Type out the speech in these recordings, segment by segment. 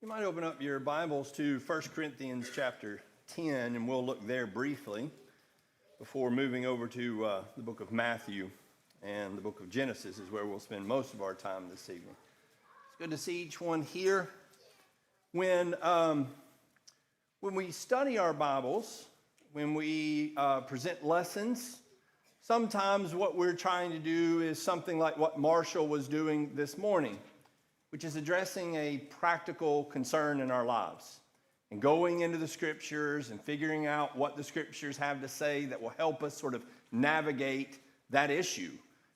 You might open up your Bibles to 1 Corinthians chapter 10, and we'll look there briefly before moving over to the book of Matthew and the book of Genesis is where we'll spend most of our time this evening. It's good to see each one here. When we study our Bibles, when we present lessons, sometimes what we're trying to do is something like what Marshall was doing this morning, which is addressing a practical concern in our lives and going into the scriptures and figuring out what the scriptures have to say that will help us sort of navigate that issue.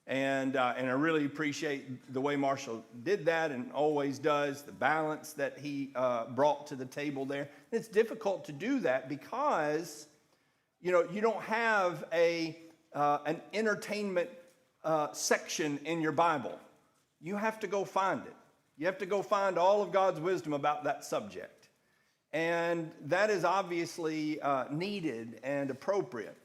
And I really appreciate the way Marshall did that and always does, the balance that he brought to the table there. And it's difficult to do that because, you don't have an entertainment section in your Bible. You have to go find it. You have to go find all of God's wisdom about that subject. And that is obviously needed and appropriate.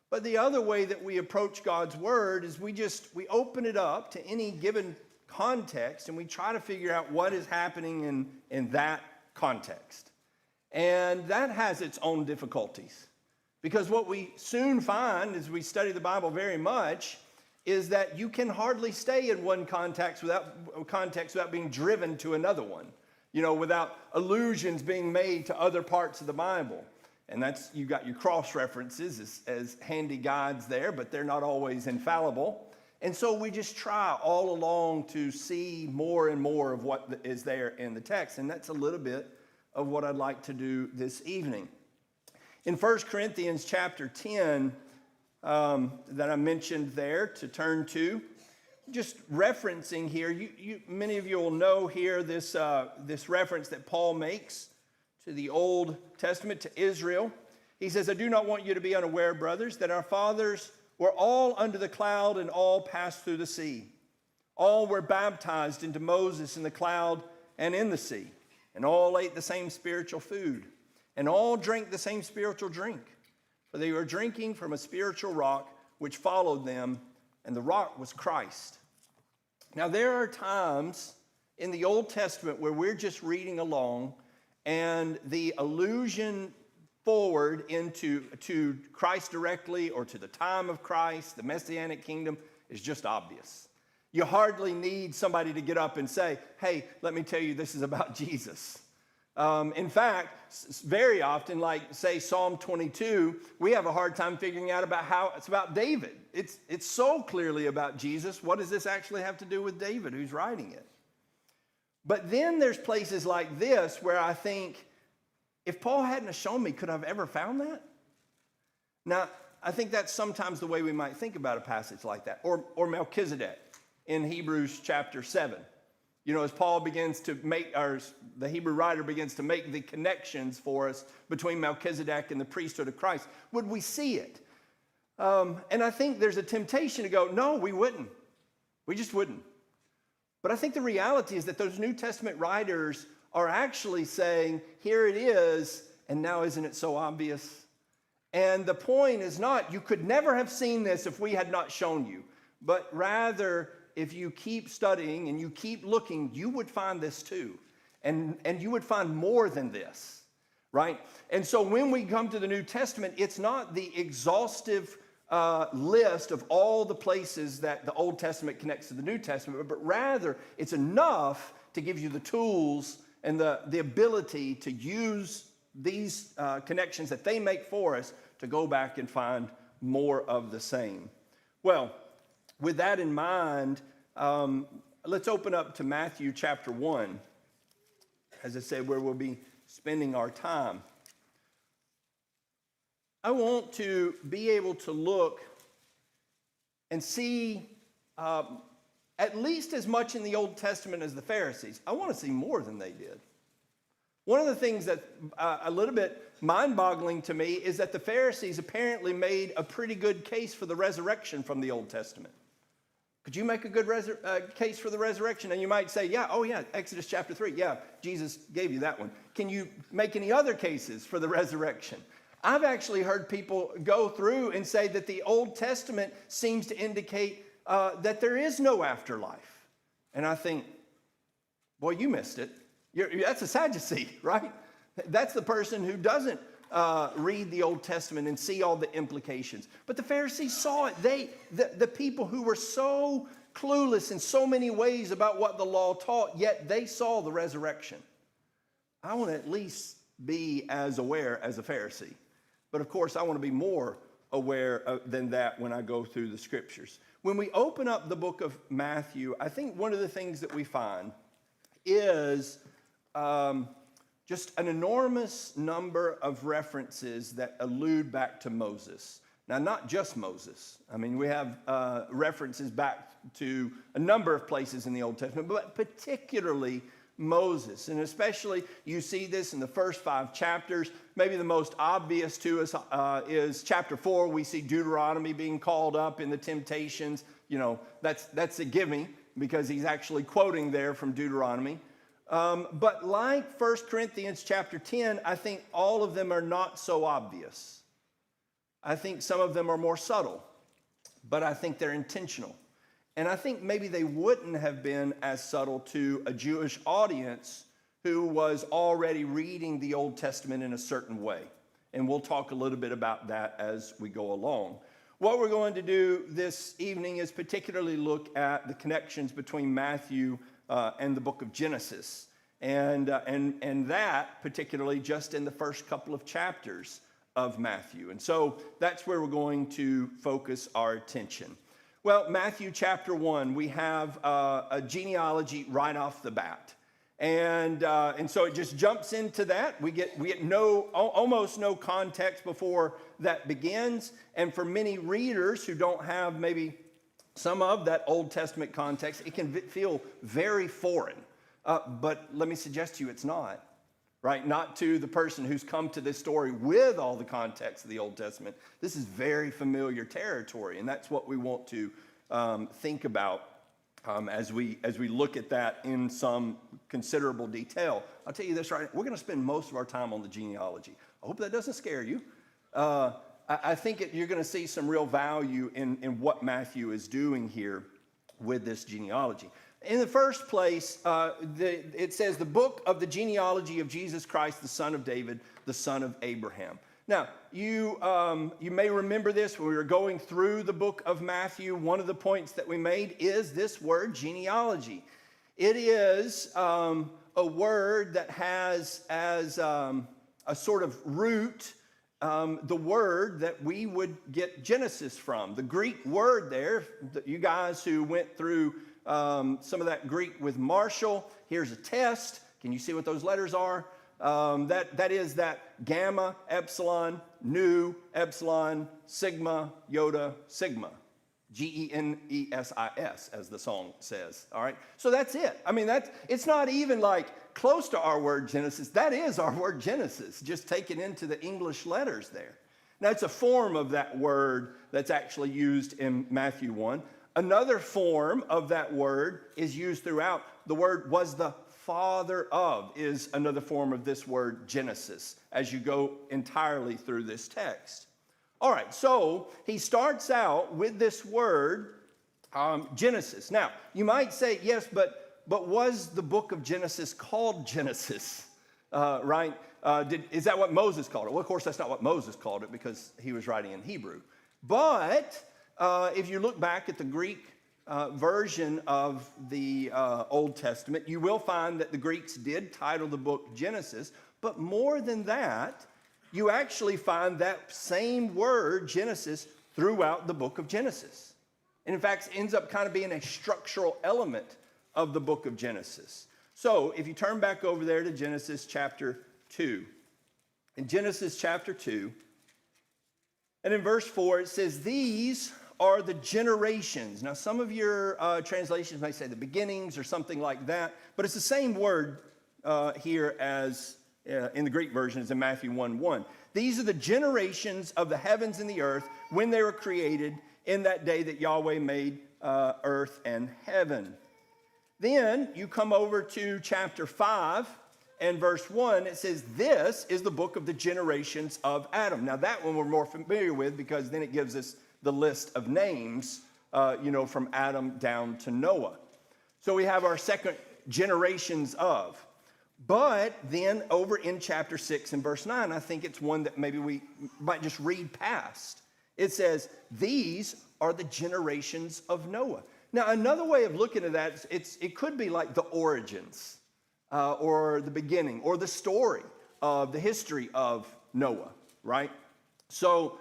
But the other way that we approach God's word is we open it up to any given context and we try to figure out what is happening in that context. And that has its own difficulties. Because what we soon find as we study the Bible very much is that you can hardly stay in one context without being driven to another one, without allusions being made to other parts of the Bible. And that's, you got your cross references as handy guides there, but they're not always infallible. And so we just try all along to see more and more of what is there in the text. And that's a little bit of what I'd like to do this evening. In 1 Corinthians chapter 10, that I mentioned there to turn to, just referencing here, many of you will know here this reference that Paul makes to the Old Testament, to Israel. He says, I do not want you to be unaware, brothers, that our fathers were all under the cloud and all passed through the sea. All were baptized into Moses in the cloud and in the sea, and all ate the same spiritual food, and all drank the same spiritual drink. For they were drinking from a spiritual rock which followed them, and the rock was Christ. Now, there are times in the Old Testament where we're just reading along, and the allusion forward to Christ directly or to the time of Christ, the Messianic kingdom, is just obvious. You hardly need somebody to get up and say, hey, let me tell you this is about Jesus. In fact, very often, like say Psalm 22, we have a hard time figuring out about how it's about David. It's so clearly about Jesus. What does this actually have to do with David, who's writing it? But then there's places like this where I think, if Paul hadn't have shown me, could I have ever found that? Now, I think that's sometimes the way we might think about a passage like that. Or Melchizedek in Hebrews chapter 7. As Paul begins to the Hebrew writer begins to make the connections for us between Melchizedek and the priesthood of Christ, would we see it? And I think there's a temptation to go, no, we wouldn't. We just wouldn't. But I think the reality is that those New Testament writers are actually saying, here it is, and now isn't it so obvious? And the point is not, you could never have seen this if we had not shown you, but rather, if you keep studying and you keep looking, you would find this too. And you would find more than this, right? And so when we come to the New Testament, it's not the exhaustive list of all the places that the Old Testament connects to the New Testament, but rather it's enough to give you the tools and the ability to use these connections that they make for us to go back and find more of the same. Well, with that in mind, let's open up to Matthew chapter 1, as I said, where we'll be spending our time. I want to be able to look and see at least as much in the Old Testament as the Pharisees. I want to see more than they did. One of the things that a little bit mind-boggling to me is that the Pharisees apparently made a pretty good case for the resurrection from the Old Testament. Could you make a good case for the resurrection? And you might say, Exodus chapter 3. Yeah, Jesus gave you that one. Can you make any other cases for the resurrection? I've actually heard people go through and say that the Old Testament seems to indicate that there is no afterlife. And I think, boy, you missed it. That's a Sadducee, right? That's the person who doesn't read the Old Testament and see all the implications. But the Pharisees saw it. The people who were so clueless in so many ways about what the law taught, yet they saw the resurrection. I want to at least be as aware as a Pharisee. But of course, I want to be more aware than that when I go through the scriptures. When we open up the book of Matthew, I think one of the things that we find is just an enormous number of references that allude back to Moses. Now, not just Moses. I mean, we have references back to a number of places in the Old Testament, but particularly Moses. And especially, you see this in the first 5 chapters. Maybe the most obvious to us is chapter 4. We see Deuteronomy being called up in the temptations. You know, that's a gimme because he's actually quoting there from Deuteronomy. But like 1 Corinthians chapter 10, I think all of them are not so obvious. I think some of them are more subtle, but I think they're intentional. And I think maybe they wouldn't have been as subtle to a Jewish audience who was already reading the Old Testament in a certain way. And we'll talk a little bit about that as we go along. What we're going to do this evening is particularly look at the connections between Matthew and the book of Genesis. And that particularly just in the first couple of chapters of Matthew. And so that's where we're going to focus our attention. Well, Matthew chapter 1, we have a genealogy right off the bat. And so it just jumps into that. We get almost no context before that begins. And for many readers who don't have maybe some of that Old Testament context, it can feel very foreign. But let me suggest to you it's not. Right? Not to the person who's come to this story with all the context of the Old Testament. This is very familiar territory, and that's what we want to think about as we look at that in some considerable detail. I'll tell you this right now, we're going to spend most of our time on the genealogy. I hope that doesn't scare you. I think you're going to see some real value in what Matthew is doing here with this genealogy. In the first place, it says the book of the genealogy of Jesus Christ, the son of David, the son of Abraham. Now, you may remember this when we were going through the book of Matthew. One of the points that we made is this word genealogy. It is a word that has as a sort of root the word that we would get Genesis from. The Greek word there, you guys who went through some of that Greek with Marshall. Here's a test. Can you see what those letters are? That is that gamma, epsilon, nu, epsilon, sigma, iota, sigma. Genesis, as the song says. All right. So that's it. I mean, it's not even like close to our word Genesis. That is our word Genesis, just taken into the English letters there. Now, it's a form of that word that's actually used in Matthew 1. Another form of that word is used throughout. The word was the father of is another form of this word Genesis as you go entirely through this text. All right, so he starts out with this word Genesis. Now, you might say, yes, but was the book of Genesis called Genesis, right? Is that what Moses called it? Well, of course, that's not what Moses called it because he was writing in Hebrew. But if you look back at the Greek version of the Old Testament, you will find that the Greeks did title the book Genesis. But more than that, you actually find that same word, Genesis, throughout the book of Genesis. And in fact, it ends up kind of being a structural element of the book of Genesis. So if you turn back over there to Genesis chapter 2. In Genesis chapter 2, and in verse 4, it says, these are the generations. Now, some of your translations may say the beginnings or something like that, but it's the same word here as in the Greek version as in Matthew 1:1. These are the generations of the heavens and the earth when they were created in that day that Yahweh made earth and heaven. Then you come over to chapter 5 and verse 1. It says, this is the book of the generations of Adam. Now, that one we're more familiar with because then it gives us the list of names, from Adam down to Noah. So we have our second generations of. But then over in chapter 6 and verse 9, I think it's one that maybe we might just read past. It says, these are the generations of Noah. Now, another way of looking at that, it could be like the origins or the beginning or the story of the history of Noah, right? So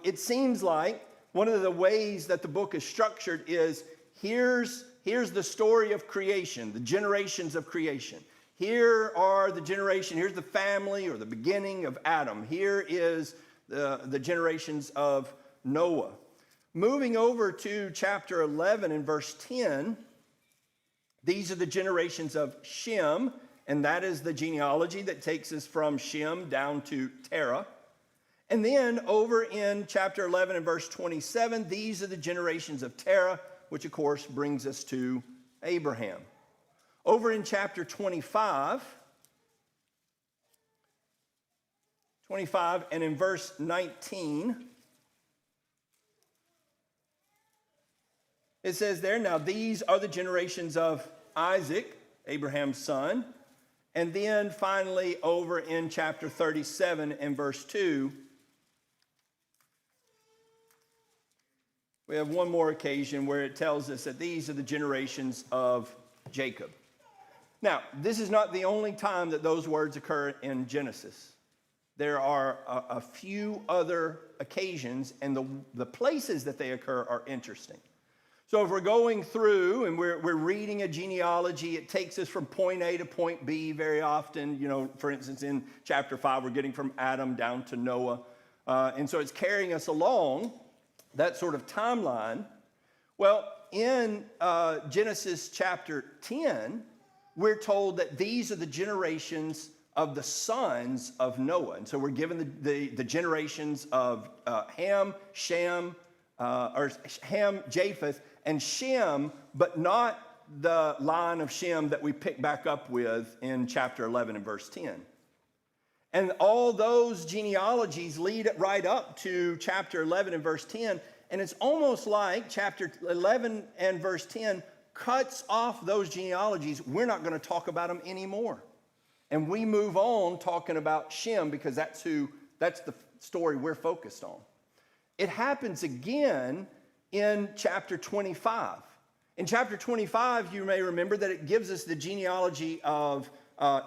it seems like one of the ways that the book is structured is here's the story of creation, the generations of creation. Here are the generation, here's the family or the beginning of Adam. Here is the generations of Noah. Moving over to chapter 11 and verse 10, these are the generations of Shem, and that is the genealogy that takes us from Shem down to Terah. And then over in chapter 11 and verse 27, these are the generations of Terah, which of course brings us to Abraham. Over in chapter 25 and in verse 19, it says there, now these are the generations of Isaac, Abraham's son. And then finally over in chapter 37 and verse 2, we have one more occasion where it tells us that these are the generations of Jacob. Now, this is not the only time that those words occur in Genesis. There are a few other occasions, and the places that they occur are interesting. So if we're going through and we're reading a genealogy, it takes us from point A to point B very often. You know, for instance, in chapter 5, we're getting from Adam down to Noah. And so it's carrying us along that sort of timeline. Well, in Genesis chapter 10, we're told that these are the generations of the sons of Noah. And so we're given the generations of Ham, Japheth, and Shem, but not the line of Shem that we pick back up with in chapter 11 and verse 10. And all those genealogies lead right up to chapter 11 and verse 10. And it's almost like chapter 11 and verse 10 cuts off those genealogies. We're not going to talk about them anymore. And we move on talking about Shem because that's the story we're focused on. It happens again in chapter 25. In chapter 25, you may remember that it gives us the genealogy of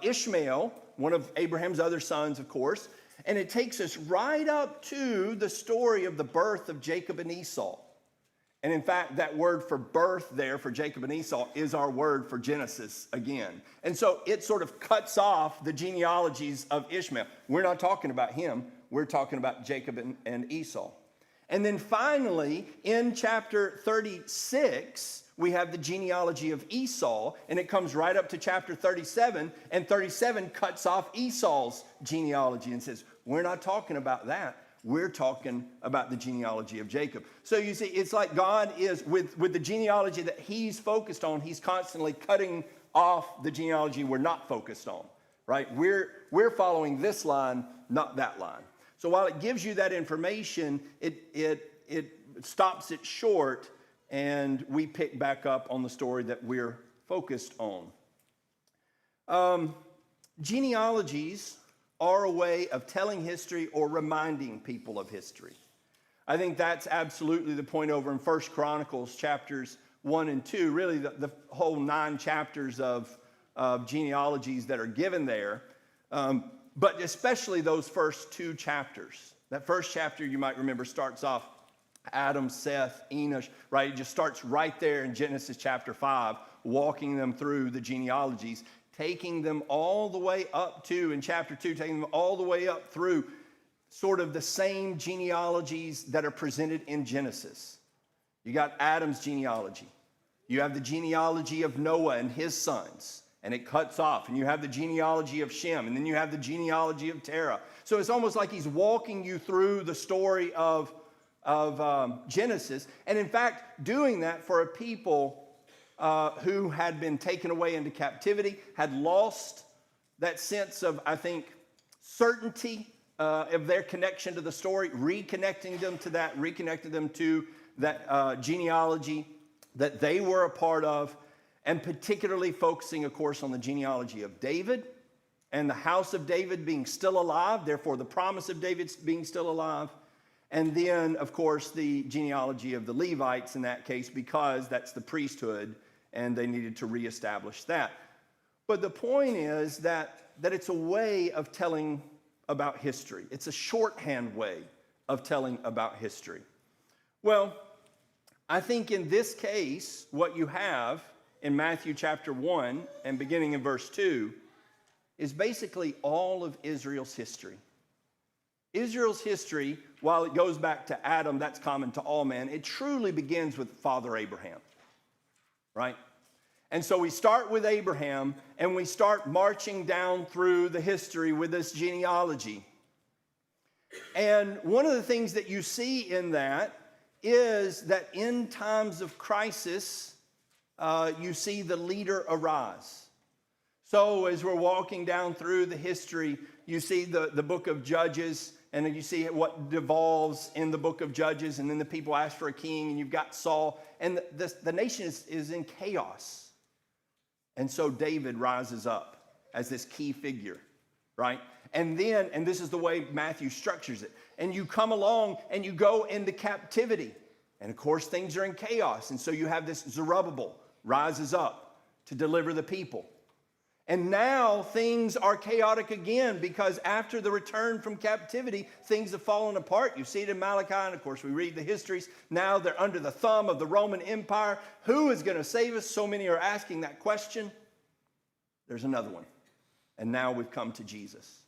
Ishmael, one of Abraham's other sons, of course, and it takes us right up to the story of the birth of Jacob and Esau. And in fact, that word for birth there for Jacob and Esau is our word for Genesis again. And so it sort of cuts off the genealogies of Ishmael. We're not talking about him. We're talking about Jacob and Esau. And then finally, in chapter 36, we have the genealogy of Esau, and it comes right up to chapter 37, and 37 cuts off Esau's genealogy and says, we're not talking about that. We're talking about the genealogy of Jacob. So you see, it's like God is, with the genealogy that he's focused on, he's constantly cutting off the genealogy we're not focused on, right? We're following this line, not that line. So while it gives you that information, it stops it short, and we pick back up on the story that we're focused on. Genealogies are a way of telling history or reminding people of history. I think that's absolutely the point over in 1 Chronicles chapters 1 and 2, really the whole 9 chapters of genealogies that are given there. But especially those first 2 chapters. That first chapter, you might remember, starts off Adam, Seth, Enosh, right? It just starts right there in Genesis chapter 5, walking them through the genealogies, taking them all the way up to, in chapter 2, taking them all the way up through sort of the same genealogies that are presented in Genesis. You got Adam's genealogy. You have the genealogy of Noah and his sons. And it cuts off, and you have the genealogy of Shem, and then you have the genealogy of Terah. So it's almost like he's walking you through the story of Genesis, and in fact, doing that for a people who had been taken away into captivity, had lost that sense of, I think, certainty of their connection to the story, reconnecting them to that genealogy that they were a part of. and particularly focusing, of course, on the genealogy of David and the house of David being still alive, therefore the promise of David being still alive. And then, of course, the genealogy of the Levites in that case, because that's the priesthood, and they needed to reestablish that. But the point is that it's a way of telling about history. It's a shorthand way of telling about history. Well, I think in this case, what you have in Matthew chapter 1 and beginning in verse 2 is basically all of Israel's history. Israel's history, while it goes back to Adam, that's common to all men, it truly begins with Father Abraham, right? And so we start with Abraham, and we start marching down through the history with this genealogy. And one of the things that you see in that is that in times of crisis, you see the leader arise. So as we're walking down through the history, you see the book of Judges, and then you see what devolves in the book of Judges, and then the people ask for a king, and you've got Saul, and the nation is in chaos. And so David rises up as this key figure, right? And this is the way Matthew structures it. And you come along and you go into captivity. And of course, things are in chaos. And so you have this Zerubbabel rises up to deliver the people. And now things are chaotic again because after the return from captivity, things have fallen apart. You see it in Malachi, and of course we read the histories. Now they're under the thumb of the Roman Empire. Who is going to save us? So many are asking that question. There's another one. And now we've come to Jesus.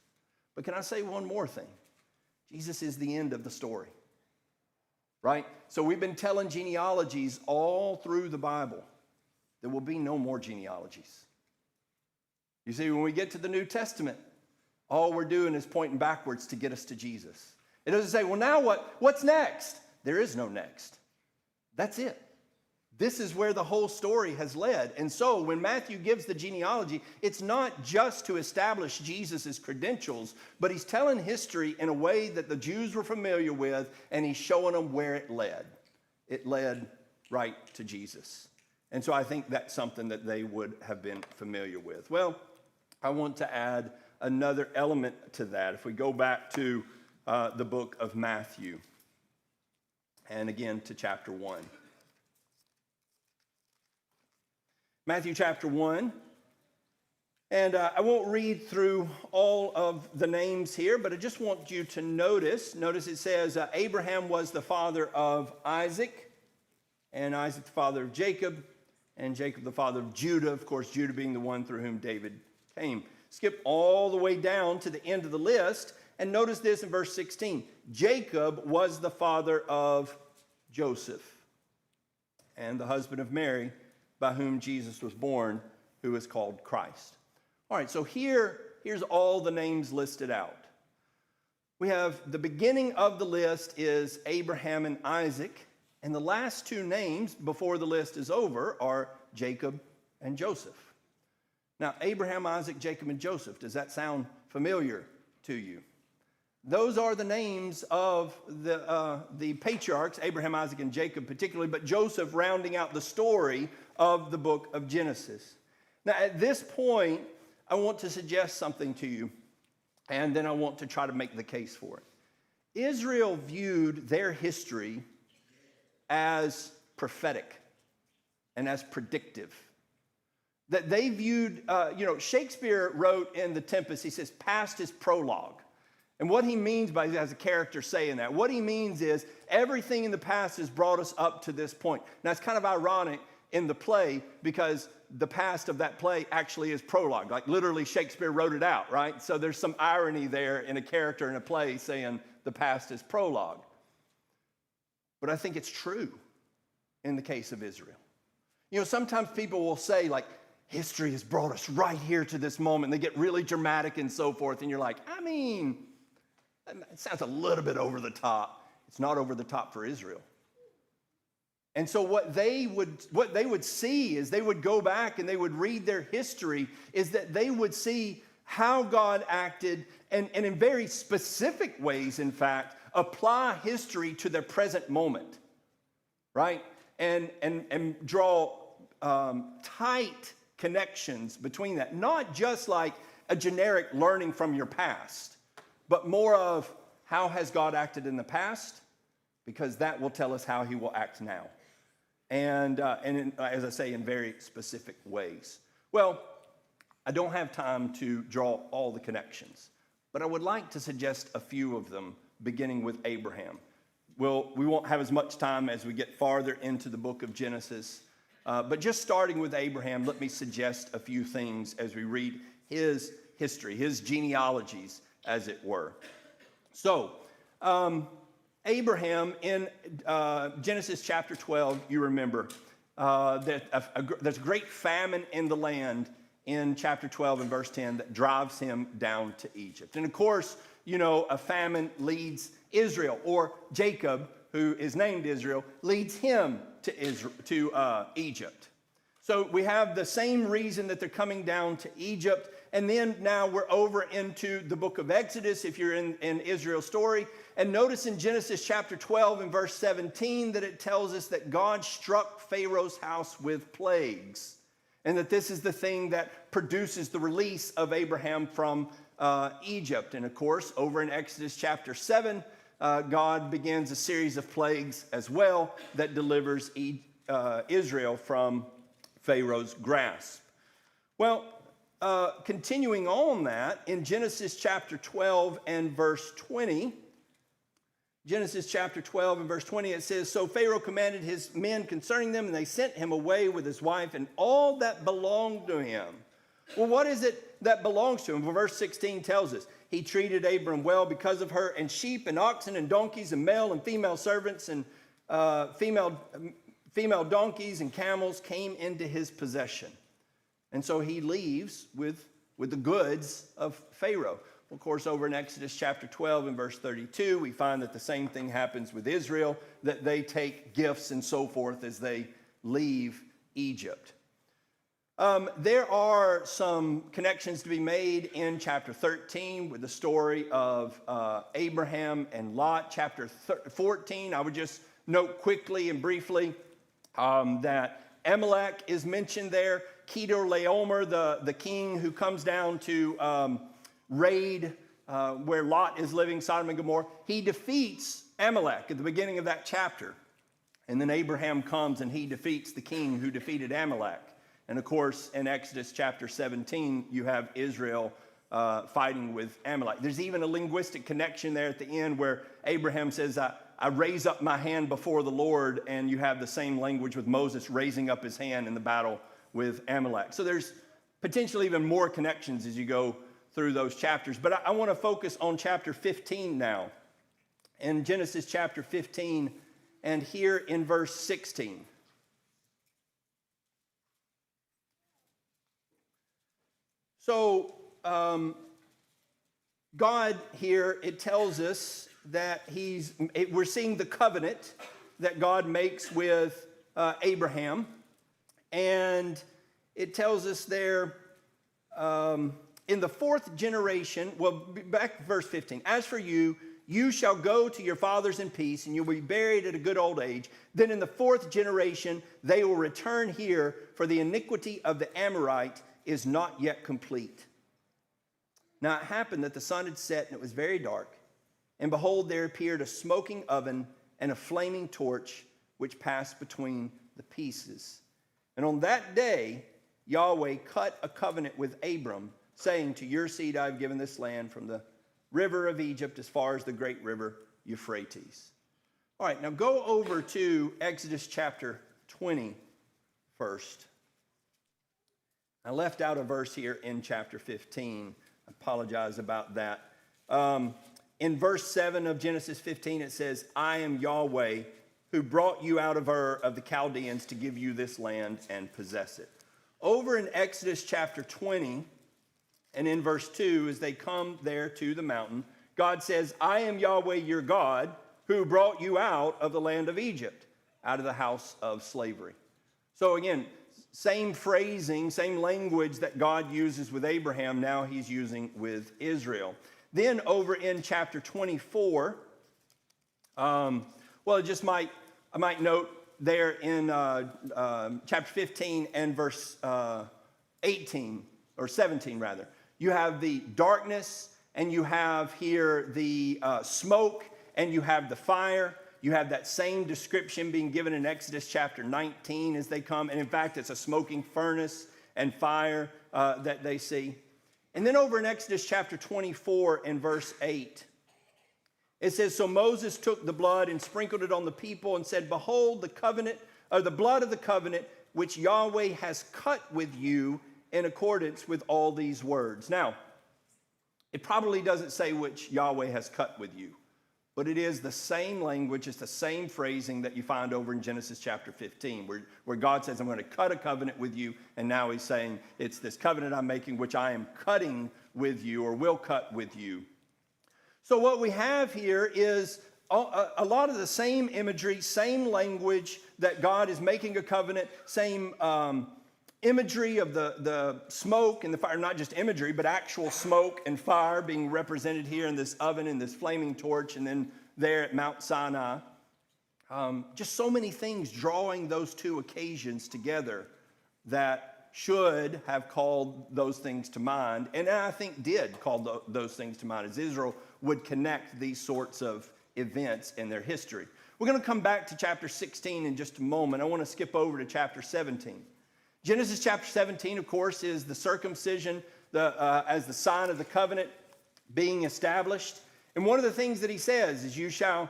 But can I say one more thing? Jesus is the end of the story, right? So we've been telling genealogies all through the Bible. There will be no more genealogies. You see, when we get to the New Testament, all we're doing is pointing backwards to get us to Jesus. It doesn't say, well, now what? What's next? There is no next. That's it. This is where the whole story has led. And so when Matthew gives the genealogy, it's not just to establish Jesus' credentials, but he's telling history in a way that the Jews were familiar with, and he's showing them where it led. It led right to Jesus. And so I think that's something that they would have been familiar with. Well, I want to add another element to that. If we go back to the book of Matthew, and again to chapter 1. Matthew chapter 1, and I won't read through all of the names here, but I just want you to notice it says Abraham was the father of Isaac, and Isaac the father of Jacob, and Jacob the father of Judah, of course, Judah being the one through whom David came. Skip all the way down to the end of the list, and notice this in verse 16. Jacob was the father of Joseph, and the husband of Mary, by whom Jesus was born, who is called Christ. All right, so here's all the names listed out. We have the beginning of the list is Abraham and Isaac, and the last two names before the list is over are Jacob and Joseph. Now, Abraham, Isaac, Jacob, and Joseph, does that sound familiar to you? Those are the names of the patriarchs, Abraham, Isaac, and Jacob particularly, but Joseph rounding out the story of the book of Genesis. Now, at this point, I want to suggest something to you, and then I want to try to make the case for it. Israel viewed their history as prophetic and as predictive. That they viewed, Shakespeare wrote in The Tempest, he says, past is prologue. And what he means by, as a character saying that, what he means is everything in the past has brought us up to this point. Now, it's kind of ironic in the play because the past of that play actually is prologue. Like literally Shakespeare wrote it out, right? So there's some irony there in a character in a play saying the past is prologue. But I think it's true in the case of Israel. You know, sometimes people will say like, history has brought us right here to this moment. They get really dramatic and so forth. And you're like, I mean, it sounds a little bit over the top. It's not over the top for Israel. And so what they would see is they would go back and they would read their history is that they would see how God acted and in very specific ways, in fact, apply history to their present moment, right? And draw tight connections between that. Not just like a generic learning from your past, but more of how has God acted in the past, because that will tell us how he will act now. And as I say, in very specific ways. Well, I don't have time to draw all the connections, but I would like to suggest a few of them, beginning with Abraham. We won't have as much time as we get farther into the book of Genesis, but just starting with Abraham, let me suggest a few things as we read his history, his genealogies, as it were. So, Abraham, in Genesis chapter 12, you remember that there's a great famine in the land in chapter 12 and verse 10 that drives him down to Egypt. And of course, you know, a famine leads Israel, or Jacob, who is named Israel, leads him to Egypt. So we have the same reason that they're coming down to Egypt. And then now we're over into the book of Exodus, if you're in Israel's story. And notice in Genesis chapter 12 and verse 17 that it tells us that God struck Pharaoh's house with plagues. And that this is the thing that produces the release of Abraham from Egypt. And of course, over in Exodus chapter 7, God begins a series of plagues as well that delivers Israel from Pharaoh's grasp. Well, continuing on that, in Genesis chapter 12 and verse 20, Genesis chapter 12 and verse 20, it says, "So Pharaoh commanded his men concerning them, and they sent him away with his wife and all that belonged to him." Well, what is it that belongs to him? Well, verse 16 tells us, "He treated Abram well because of her, and sheep and oxen and donkeys and male and female servants and female donkeys and camels came into his possession." And so he leaves with the goods of Pharaoh. Of course, over in Exodus chapter 12 and verse 32, we find that the same thing happens with Israel, that they take gifts and so forth as they leave Egypt. There are some connections to be made in chapter 13 with the story of Abraham and Lot. Chapter 14, I would just note quickly and briefly that Amalek is mentioned there. Kedorlaomer, the king who comes down to raid where Lot is living, Sodom and Gomorrah, he defeats Amalek at the beginning of that chapter. And then Abraham comes and he defeats the king who defeated Amalek. And of course, in Exodus chapter 17, you have Israel fighting with Amalek. There's even a linguistic connection there at the end where Abraham says, I raise up my hand before the Lord, and you have the same language with Moses raising up his hand in the battle with Amalek. So there's potentially even more connections as you go through those chapters. But I want to focus on chapter 15 now. In Genesis chapter 15, and here in verse 16. So, God here, it tells us that we're seeing the covenant that God makes with Abraham. And it tells us there, in the fourth generation, well, back to verse 15. "As for you, you shall go to your fathers in peace, and you'll be buried at a good old age. Then in the fourth generation, they will return here, for the iniquity of the Amorite is not yet complete." Now it happened that the sun had set, and it was very dark. And behold, there appeared a smoking oven and a flaming torch, which passed between the pieces. And on that day, Yahweh cut a covenant with Abram, saying, "To your seed I have given this land from the river of Egypt as far as the great river Euphrates." All right, now go over to Exodus chapter 20 first. I left out a verse here in chapter 15. I apologize about that. In verse 7 of Genesis 15, it says, "I am Yahweh who brought you out of Ur of the Chaldeans to give you this land and possess it." Over in Exodus chapter 20, and in verse 2, as they come there to the mountain, God says, "I am Yahweh your God who brought you out of the land of Egypt, out of the house of slavery." So again, same phrasing, same language that God uses with Abraham, now he's using with Israel. Then over in chapter 24, I might note there in chapter 15 and verse 18, or 17 rather. You have the darkness, and you have here the smoke, and you have the fire. You have that same description being given in Exodus chapter 19 as they come. And in fact, it's a smoking furnace and fire that they see. And then over in Exodus chapter 24 and verse 8, it says, "So Moses took the blood and sprinkled it on the people and said, 'Behold, the covenant, or the blood of the covenant, which Yahweh has cut with you in accordance with all these words.'" Now, it probably doesn't say which Yahweh has cut with you, but it is the same language, it's the same phrasing that you find over in Genesis chapter 15, where God says, "I'm going to cut a covenant with you," and now he's saying, "It's this covenant I'm making, which I am cutting with you, or will cut with you." So what we have here is a lot of the same imagery, same language that God is making a covenant, same imagery of the smoke and the fire, not just imagery, but actual smoke and fire being represented here in this oven and this flaming torch, and then there at Mount Sinai. Just so many things drawing those two occasions together that should have called those things to mind, and I think did call those things to mind as Israel would connect these sorts of events in their history. We're going to come back to chapter 16 in just a moment. I want to skip over to chapter 17. Genesis chapter 17, of course, is the circumcision as the sign of the covenant being established. And one of the things that he says is, you shall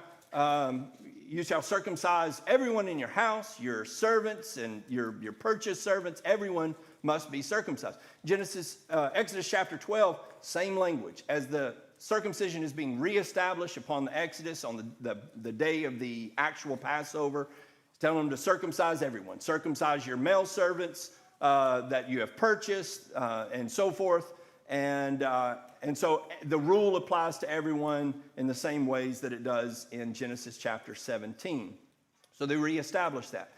circumcise everyone in your house, your servants and your purchased servants, everyone must be circumcised. Exodus chapter 12, same language. As the circumcision is being reestablished upon the Exodus on the day of the actual Passover, telling them to circumcise everyone. Circumcise your male servants that you have purchased, and so forth. And so the rule applies to everyone in the same ways that it does in Genesis chapter 17. So they reestablish that.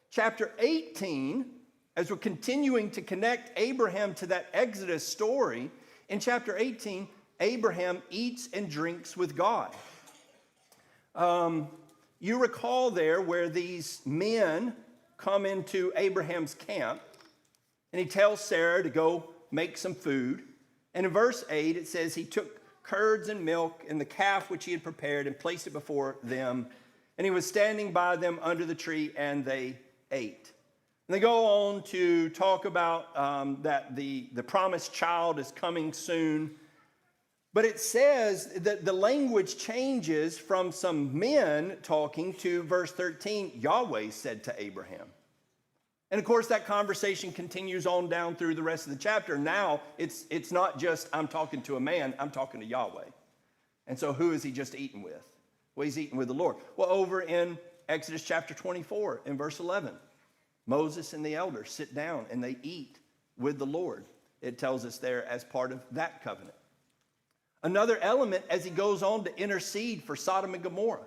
Chapter 18, as we're continuing to connect Abraham to that Exodus story, in chapter 18, Abraham eats and drinks with God. You recall there where these men come into Abraham's camp, and he tells Sarah to go make some food. And in verse 8, it says he took curds and milk and the calf which he had prepared and placed it before them. And he was standing by them under the tree, and they ate. And they go on to talk about that the promised child is coming soon. But it says that the language changes from some men talking to verse 13, Yahweh said to Abraham. And of course, that conversation continues on down through the rest of the chapter. Now, it's not just I'm talking to a man, I'm talking to Yahweh. And so who is he just eating with? Well, he's eating with the Lord. Well, over in Exodus chapter 24, in verse 11, Moses and the elders sit down and they eat with the Lord. It tells us there as part of that covenant. Another element as he goes on to intercede for Sodom and Gomorrah.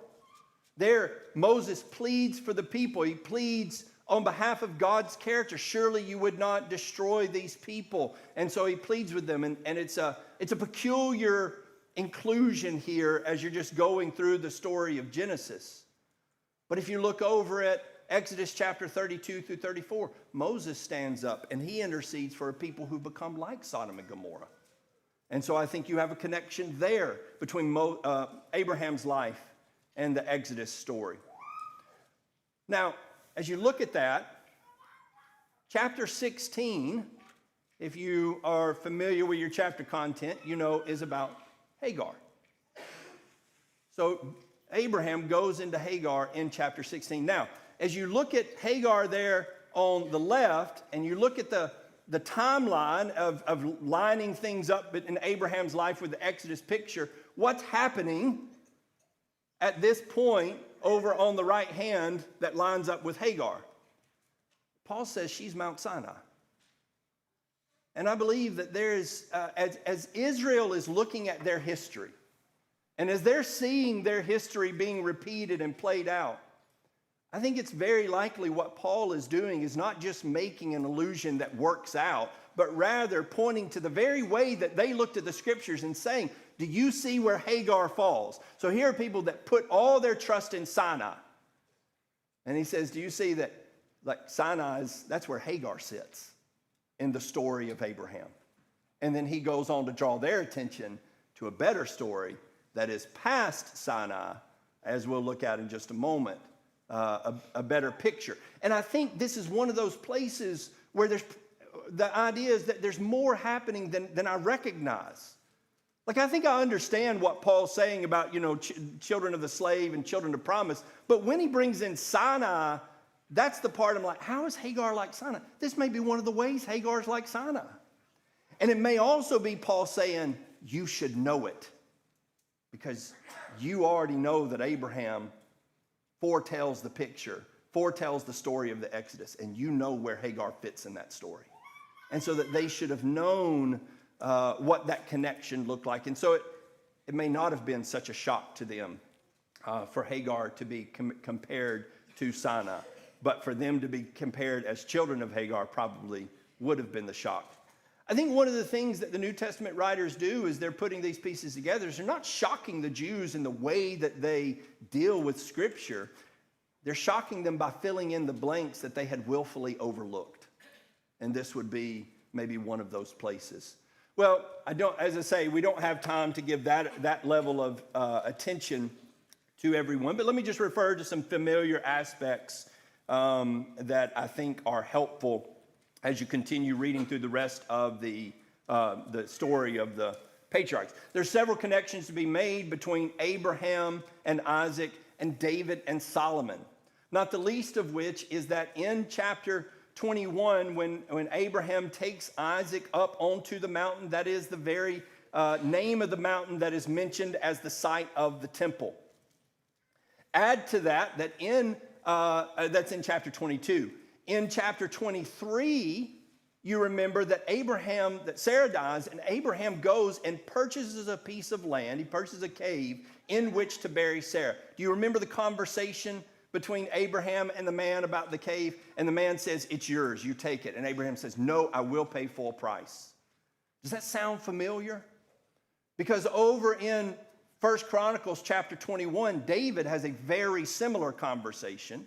There, Moses pleads for the people. He pleads on behalf of God's character. Surely you would not destroy these people. And so he pleads with them. And it's a peculiar inclusion here as you're just going through the story of Genesis. But if you look over at Exodus chapter 32 through 34, Moses stands up and he intercedes for a people who become like Sodom and Gomorrah. And so I think you have a connection there between Abraham's life and the Exodus story. Now, as you look at that, chapter 16, if you are familiar with your chapter content, you know is about Hagar. So Abraham goes into Hagar in chapter 16. Now, as you look at Hagar there on the left, and you look at the timeline of lining things up in Abraham's life with the Exodus picture, what's happening at this point over on the right hand that lines up with Hagar? Paul says she's Mount Sinai. And I believe that there is, as Israel is looking at their history, and as they're seeing their history being repeated and played out, I think it's very likely what Paul is doing is not just making an allusion that works out, but rather pointing to the very way that they looked at the scriptures and saying, do you see where Hagar falls? So here are people that put all their trust in Sinai. And he says, do you see that, like Sinai's, that's where Hagar sits in the story of Abraham. And then he goes on to draw their attention to a better story that is past Sinai, as we'll look at in just a moment, a better picture. And I think this is one of those places where the idea is that there's more happening than I recognize. Like, I think I understand what Paul's saying about, children of the slave and children of promise. But when he brings in Sinai, that's the part I'm like, how is Hagar like Sinai? This may be one of the ways Hagar's like Sinai. And it may also be Paul saying, you should know it. Because you already know that Abraham foretells the picture, foretells the story of the Exodus, and you know where Hagar fits in that story. And so that they should have known what that connection looked like. And so it may not have been such a shock to them for Hagar to be compared to Sinai. But for them to be compared as children of Hagar probably would have been the shock. I think one of the things that the New Testament writers do is they're putting these pieces together. They're not shocking the Jews in the way that they deal with Scripture. They're shocking them by filling in the blanks that they had willfully overlooked. And this would be maybe one of those places. Well, as I say, we don't have time to give that level of attention to everyone. But let me just refer to some familiar aspects that I think are helpful as you continue reading through the rest of the story of the patriarchs. There's several connections to be made between Abraham and Isaac and David and Solomon. Not the least of which is that in chapter 21, when Abraham takes Isaac up onto the mountain, that is the very name of the mountain that is mentioned as the site of the temple. Add to that that's in chapter 22. In chapter 23, you remember that Sarah dies, and Abraham goes and purchases a piece of land. He purchases a cave in which to bury Sarah. Do you remember the conversation between Abraham and the man about the cave? And the man says, it's yours, you take it. And Abraham says, no, I will pay full price. Does that sound familiar? Because over in 1 Chronicles chapter 21, David has a very similar conversation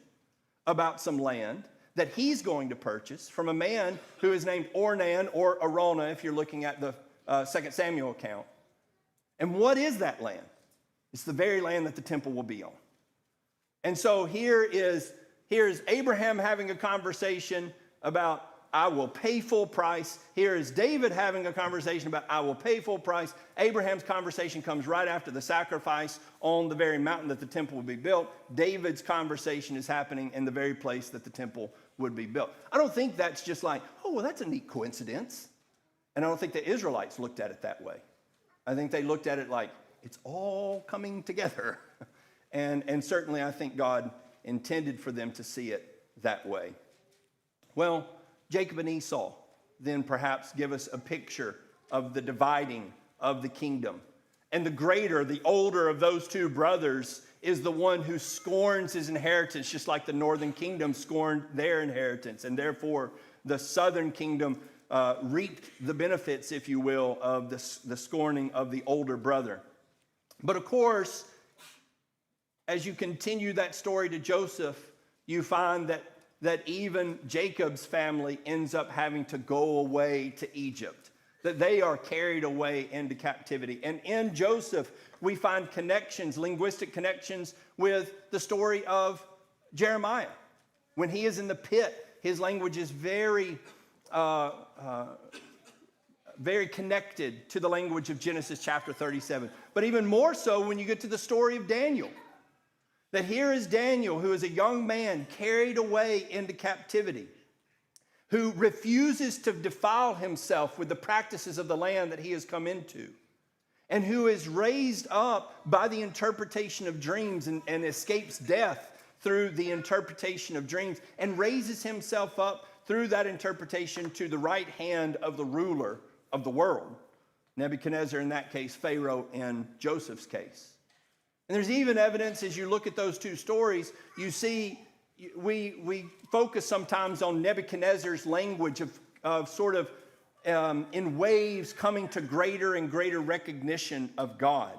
about some land that he's going to purchase from a man who is named Ornan or Araunah, if you're looking at the 2 Samuel account. And what is that land? It's the very land that the temple will be on. And so here is Abraham having a conversation about, I will pay full price. Here is David having a conversation about, I will pay full price. Abraham's conversation comes right after the sacrifice on the very mountain that the temple would be built. David's conversation is happening in the very place that the temple would be built. I don't think that's just like, oh, well, that's a neat coincidence. And I don't think the Israelites looked at it that way. I think they looked at it like, it's all coming together. And certainly I think God intended for them to see it that way. Well, Jacob and Esau then perhaps give us a picture of the dividing of the kingdom. And the older of those two brothers is the one who scorns his inheritance, just like the northern kingdom scorned their inheritance. And therefore, the southern kingdom reaped the benefits, if you will, of the scorning of the older brother. But of course, as you continue that story to Joseph, you find that even Jacob's family ends up having to go away to Egypt, that they are carried away into captivity. And in Joseph, we find connections, linguistic connections with the story of Jeremiah. When he is in the pit, his language is very connected to the language of Genesis chapter 37. But even more so when you get to the story of Daniel. That here is Daniel, who is a young man carried away into captivity, who refuses to defile himself with the practices of the land that he has come into, and who is raised up by the interpretation of dreams and escapes death through the interpretation of dreams, and raises himself up through that interpretation to the right hand of the ruler of the world. Nebuchadnezzar in that case, Pharaoh in Joseph's case. And there's even evidence as you look at those two stories, you see, we focus sometimes on Nebuchadnezzar's language of sort of in waves coming to greater and greater recognition of God.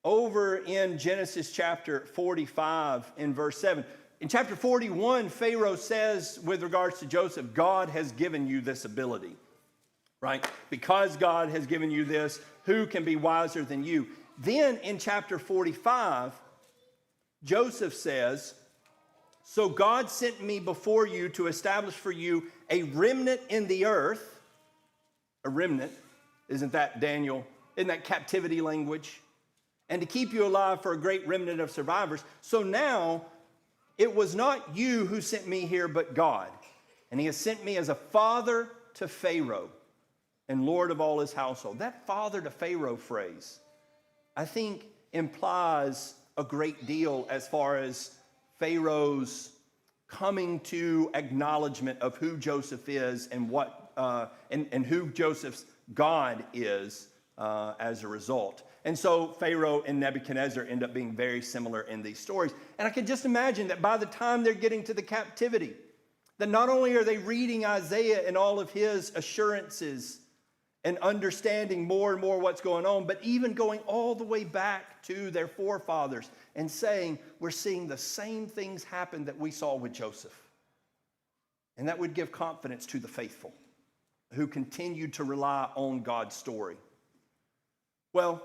Over in Genesis chapter 45 in verse 7, in chapter 41, Pharaoh says with regards to Joseph, God has given you this ability, right? Because God has given you this, who can be wiser than you? Then in chapter 45, Joseph says, so God sent me before you to establish for you a remnant in the earth. A remnant, isn't that Daniel? Isn't that captivity language? And to keep you alive for a great remnant of survivors. So now, it was not you who sent me here, but God. And he has sent me as a father to Pharaoh and Lord of all his household. That father to Pharaoh phrase, I think, implies a great deal as far as Pharaoh's coming to acknowledgement of who Joseph is and what and who Joseph's God is as a result. And so Pharaoh and Nebuchadnezzar end up being very similar in these stories. And I can just imagine that by the time they're getting to the captivity, that not only are they reading Isaiah and all of his assurances and understanding more and more what's going on, but even going all the way back to their forefathers and saying, we're seeing the same things happen that we saw with Joseph. And that would give confidence to the faithful who continued to rely on God's story. Well,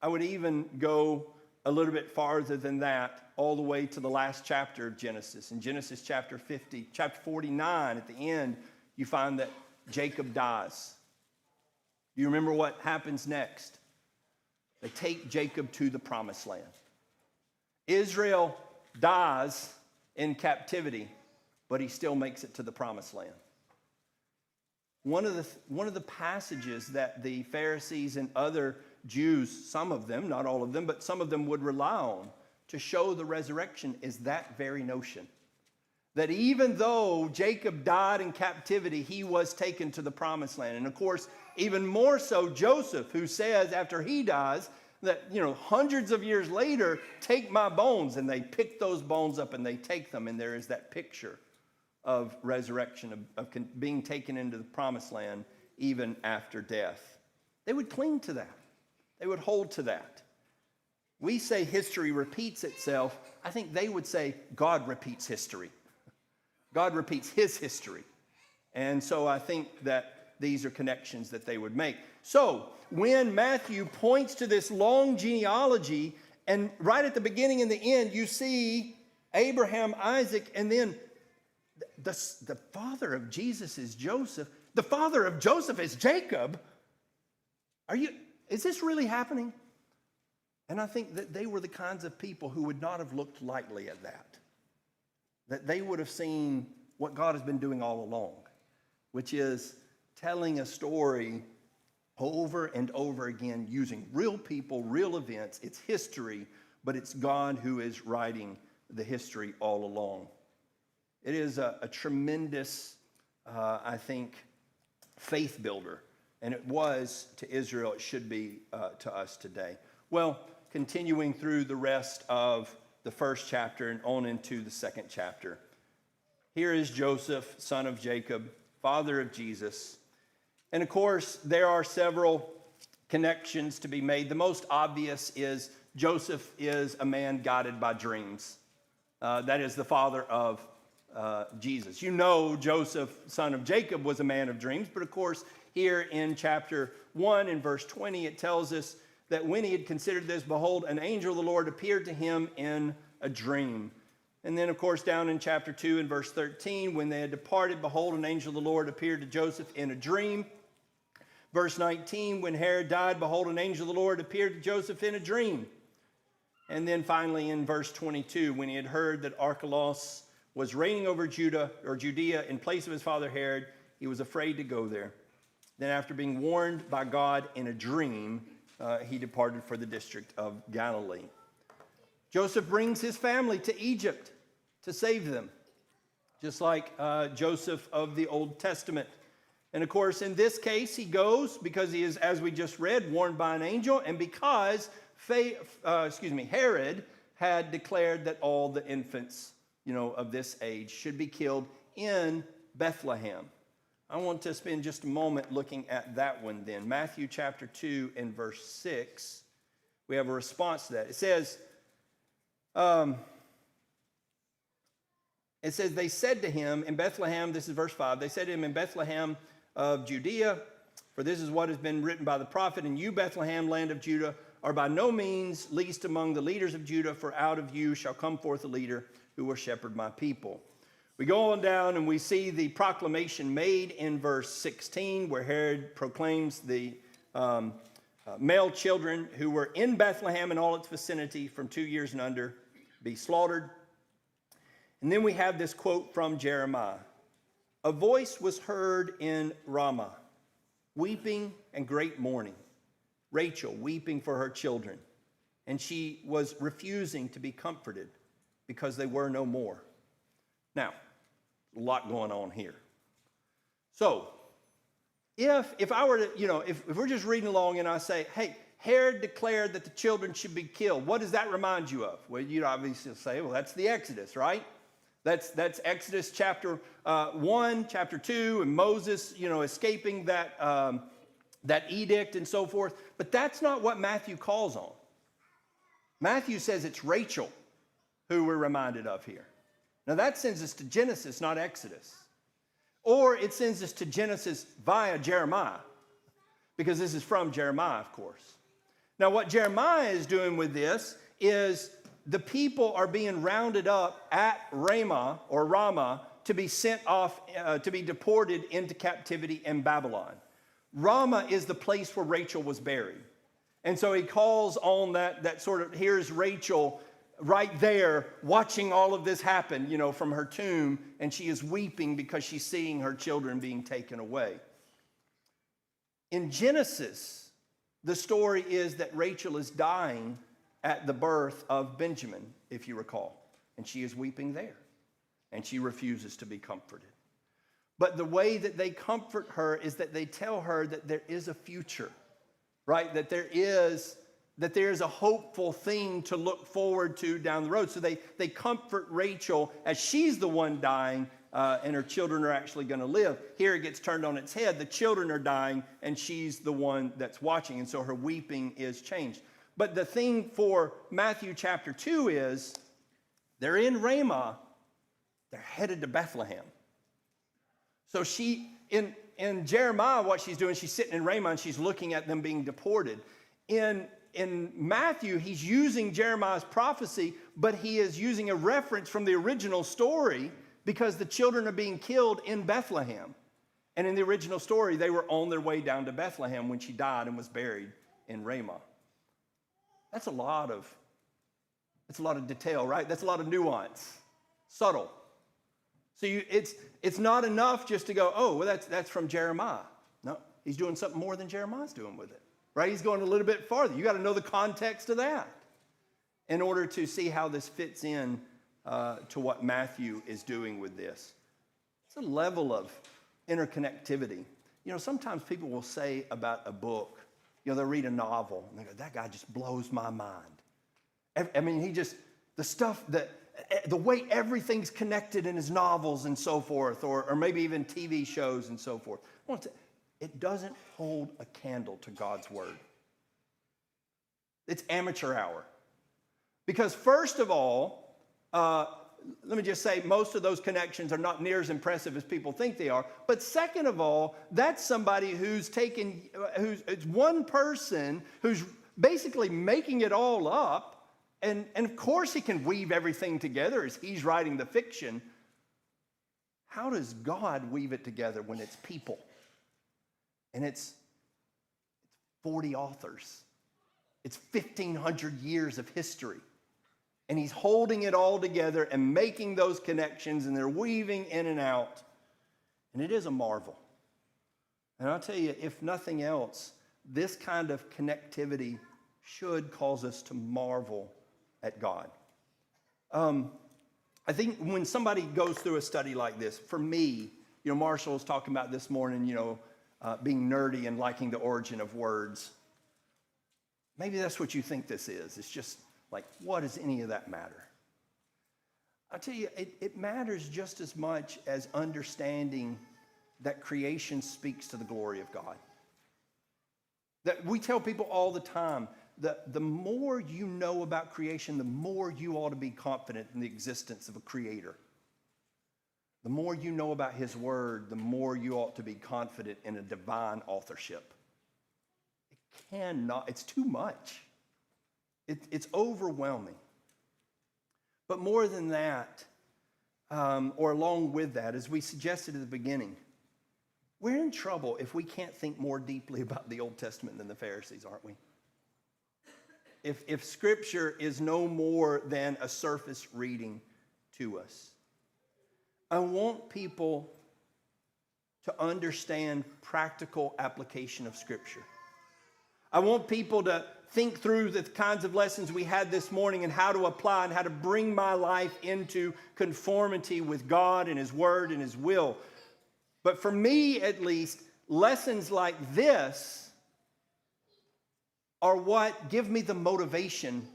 I would even go a little bit farther than that, all the way to the last chapter of Genesis. In Genesis chapter 49, at the end, you find that Jacob dies. You remember what happens next? They take Jacob to the promised land. Israel dies in captivity, but he still makes it to the promised land. One of the passages that the Pharisees and other Jews, some of them, not all of them, but some of them would rely on to show the resurrection is that very notion. That even though Jacob died in captivity, he was taken to the promised land. And of course, even more so Joseph, who says after he dies that, hundreds of years later, take my bones. And they pick those bones up and they take them. And there is that picture of resurrection, of being taken into the promised land even after death. They would cling to that. They would hold to that. We say history repeats itself. I think they would say God repeats history. God repeats his history. And so I think that these are connections that they would make. So when Matthew points to this long genealogy, and right at the beginning and the end, you see Abraham, Isaac, and then the father of Jesus is Joseph. The father of Joseph is Jacob. Is this really happening? And I think that they were the kinds of people who would not have looked lightly at that. That they would have seen what God has been doing all along, which is telling a story over and over again using real people, real events. It's history, but it's God who is writing the history all along. It is a tremendous, I think, faith builder. And it was to Israel, it should be to us today. Well, continuing through the rest of the first chapter and on into the second chapter. Here is Joseph, son of Jacob, father of Jesus. And of course, there are several connections to be made. The most obvious is Joseph is a man guided by dreams. That is the father of Jesus. Joseph, son of Jacob, was a man of dreams, but of course, here in chapter 1 in verse 20, it tells us that when he had considered this, behold, an angel of the Lord appeared to him in a dream. And then, of course, down in chapter 2 in verse 13, when they had departed, behold, an angel of the Lord appeared to Joseph in a dream. Verse 19, when Herod died, behold, an angel of the Lord appeared to Joseph in a dream. And then finally in verse 22, when he had heard that Archelaus was reigning over Judea in place of his father Herod, he was afraid to go there. Then after being warned by God in a dream, he departed for the district of Galilee. Joseph brings his family to Egypt to save them, just like Joseph of the Old Testament. And of course, in this case, he goes because he is, as we just read, warned by an angel, and because Herod had declared that all the infants, of this age should be killed in Bethlehem. I want to spend just a moment looking at that one then. Matthew chapter 2 and verse 6. We have a response to that. It says, It says, they said to him in Bethlehem, this is verse 5, they said to him in Bethlehem of Judea, for this is what has been written by the prophet, and you, Bethlehem, land of Judah, are by no means least among the leaders of Judah, for out of you shall come forth a leader who will shepherd my people. We go on down and we see the proclamation made in verse 16, where Herod proclaims the male children who were in Bethlehem and all its vicinity from 2 years and under be slaughtered. And then we have this quote from Jeremiah. A voice was heard in Ramah, weeping and great mourning. Rachel weeping for her children. And she was refusing to be comforted because they were no more. Now, a lot going on here. So, if I were to, if we're just reading along and I say, hey, Herod declared that the children should be killed, what does that remind you of? Well, you'd obviously say, well, that's the Exodus, right? That's Exodus chapter 1, chapter 2, and Moses, escaping that edict and so forth. But that's not what Matthew calls on. Matthew says it's Rachel who we're reminded of here. Now that sends us to Genesis, not Exodus. Or it sends us to Genesis via Jeremiah, because this is from Jeremiah, of course. Now what Jeremiah is doing with this is the people are being rounded up at Ramah to be sent off, to be deported into captivity in Babylon. Ramah is the place where Rachel was buried. And so he calls on that sort of, here's Rachel right there watching all of this happen, from her tomb, and she is weeping because she's seeing her children being taken away. In Genesis, the story is that Rachel is dying at the birth of Benjamin, if you recall, and she is weeping there, and she refuses to be comforted. But the way that they comfort her is that they tell her that there is a future, right? That there is a hopeful thing to look forward to down the road. So they comfort Rachel as she's the one dying, and her children are actually going to live. Here it gets turned on its head. The children are dying, and she's the one that's watching, and so her weeping is changed. But the thing for Matthew chapter 2 is they're in Ramah, they're headed to Bethlehem. So in Jeremiah, what she's doing, she's sitting in Ramah and she's looking at them being deported. In Matthew, he's using Jeremiah's prophecy, but he is using a reference from the original story because the children are being killed in Bethlehem. And in the original story, they were on their way down to Bethlehem when she died and was buried in Ramah. That's a lot of detail, right? That's a lot of nuance, subtle. So it's not enough just to go, oh, well, that's from Jeremiah. No, he's doing something more than Jeremiah's doing with it, right? He's going a little bit farther. You got to know the context of that in order to see how this fits in to what Matthew is doing with this. It's a level of interconnectivity. Sometimes people will say about a book, they'll read a novel, and they go, that guy just blows my mind. I mean, the stuff the way everything's connected in his novels and so forth, or maybe even TV shows and so forth. It doesn't hold a candle to God's word. It's amateur hour. Because first of all, let me just say, most of those connections are not near as impressive as people think they are. But second of all, that's somebody it's one person who's basically making it all up. And of course he can weave everything together as he's writing the fiction. How does God weave it together when it's people? And it's 40 authors. It's 1,500 years of history. And he's holding it all together and making those connections, and they're weaving in and out. And it is a marvel. And I'll tell you, if nothing else, this kind of connectivity should cause us to marvel at God. I think when somebody goes through a study like this, for me, Marshall was talking about this morning, being nerdy and liking the origin of words. Maybe that's what you think this is. It's just like, what does any of that matter? I'll tell you, it matters just as much as understanding that creation speaks to the glory of God. That we tell people all the time, the more you know about creation, the more you ought to be confident in the existence of a creator. The more you know about his word, the more you ought to be confident in a divine authorship. It's too much. It's overwhelming. But more than that, or along with that, as we suggested at the beginning, we're in trouble if we can't think more deeply about the Old Testament than the Pharisees, aren't we? If Scripture is no more than a surface reading to us. I want people to understand practical application of Scripture. I want people to think through the kinds of lessons we had this morning and how to apply and how to bring my life into conformity with God and His Word and His will. But for me, at least, lessons like this are what give me the motivation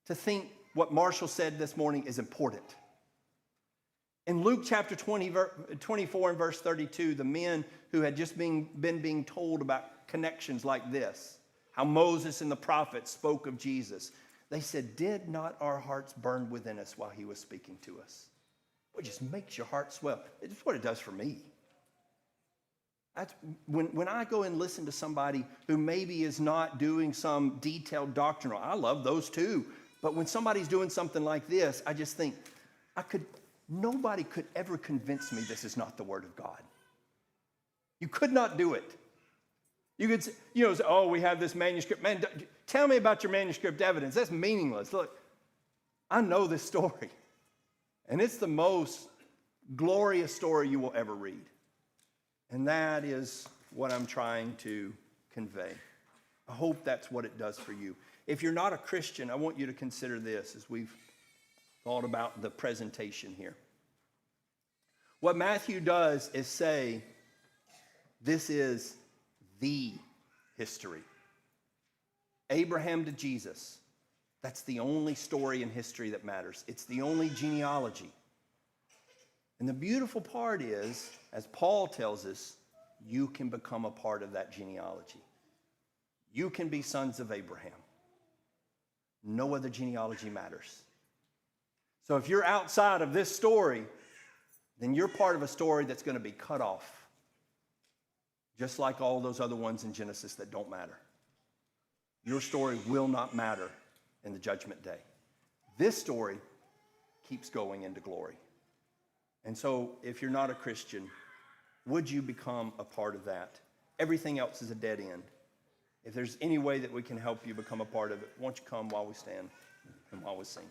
to think what Marshall said this morning is important. In Luke chapter 24 and verse 32, the men who had just been being told about connections like this, how Moses and the prophets spoke of Jesus, they said, "Did not our hearts burn within us while he was speaking to us?" It just makes your heart swell. It's what it does for me. When I go and listen to somebody who maybe is not doing some detailed doctrinal, I love those too. But when somebody's doing something like this, I just think, nobody could ever convince me this is not the Word of God. You could not do it. You could say, oh, we have this manuscript. Man, tell me about your manuscript evidence. That's meaningless. Look, I know this story. And it's the most glorious story you will ever read. And that is what I'm trying to convey. I hope that's what it does for you. If you're not a Christian, I want you to consider this as we've thought about the presentation here. What Matthew does is say, this is the history. Abraham to Jesus. That's the only story in history that matters. It's the only genealogy. And the beautiful part is, as Paul tells us, you can become a part of that genealogy. You can be sons of Abraham. No other genealogy matters. So if you're outside of this story, then you're part of a story that's going to be cut off. Just like all those other ones in Genesis that don't matter. Your story will not matter in the judgment day. This story keeps going into glory. And so if you're not a Christian, would you become a part of that? Everything else is a dead end. If there's any way that we can help you become a part of it, won't you come while we stand and while we sing?